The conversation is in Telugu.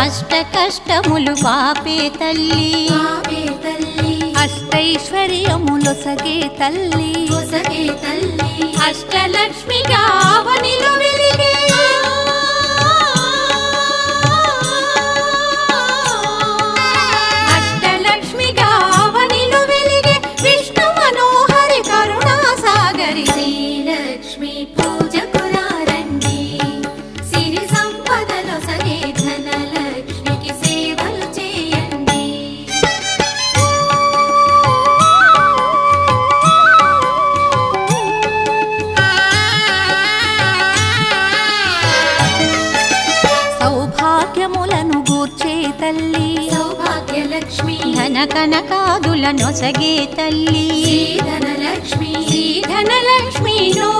అష్ట కష్టములు పాపే తల్లి అష్టైశ్వర్యములొసగే తల్లి అష్టలక్ష్మిగా అవనిలో వెలిగే అష్టలక్ష్మిగా అవనిలో వెలిగే విష్ణు మనోహరి కరుణా సాగరి శ్రీలక్ష్మి పూజకు రండి సిరి సంపదలొసగే ధనలక్ష్మికి సేవలు చేయండి. సౌభాగ్యములను గూర్చే తల్లి సౌభాగ్యలక్ష్మి ధన కనకాదులనొసగే తల్లి ధనలక్ష్మి ధనలక్ష్మి నో